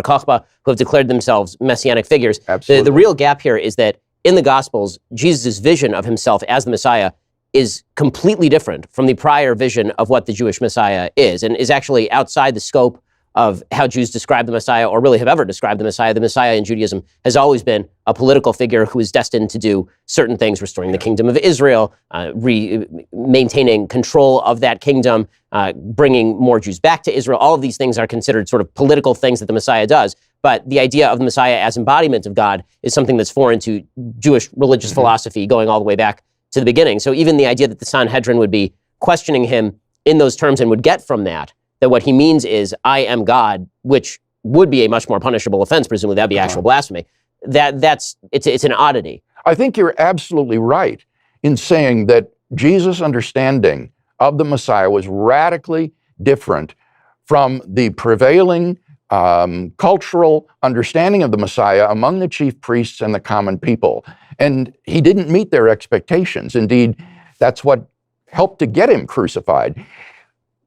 Bar Kokhba, who have declared themselves messianic figures. Absolutely. The real gap here is that in the Gospels, Jesus' vision of himself as the Messiah is completely different from the prior vision of what the Jewish Messiah is, and is actually outside the scope of how Jews describe the Messiah, or really have ever described the Messiah. The Messiah in Judaism has always been a political figure who is destined to do certain things, restoring the kingdom of Israel, maintaining control of that kingdom, bringing more Jews back to Israel. All of these things are considered sort of political things that the Messiah does. But the idea of the Messiah as embodiment of God is something that's foreign to Jewish religious philosophy, going all the way back to the beginning. So even the idea that the Sanhedrin would be questioning him in those terms and would get from that what he means is, I am God, which would be a much more punishable offense, presumably that'd be actual blasphemy. It's an oddity. I think you're absolutely right in saying that Jesus' understanding of the Messiah was radically different from the prevailing cultural understanding of the Messiah among the chief priests and the common people. And he didn't meet their expectations. Indeed, that's what helped to get him crucified.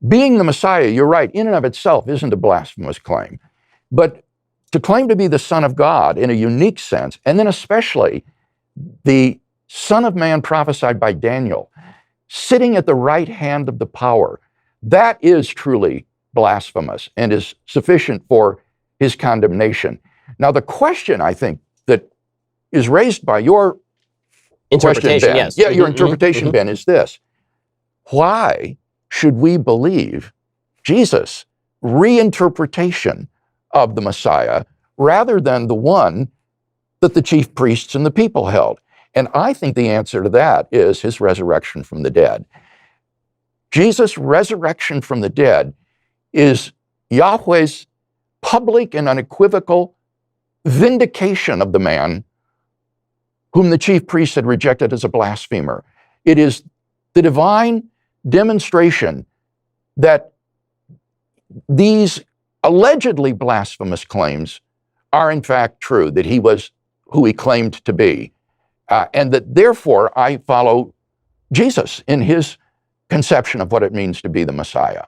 Being the Messiah, you're right, in and of itself isn't a blasphemous claim. But to claim to be the Son of God in a unique sense, and then especially the Son of Man prophesied by Daniel, sitting at the right hand of the power, that is truly blasphemous and is sufficient for his condemnation. Now, the question, I think, that is raised by your interpretation, question, Ben, yes. your interpretation, Ben, is this. Why should we believe Jesus' reinterpretation of the Messiah rather than the one that the chief priests and the people held? And I think the answer to that is his resurrection from the dead. Jesus' resurrection from the dead is Yahweh's public and unequivocal vindication of the man whom the chief priests had rejected as a blasphemer. It is the divine demonstration that these allegedly blasphemous claims are in fact true, that he was who he claimed to be, and that therefore I follow Jesus in his conception of what it means to be the Messiah.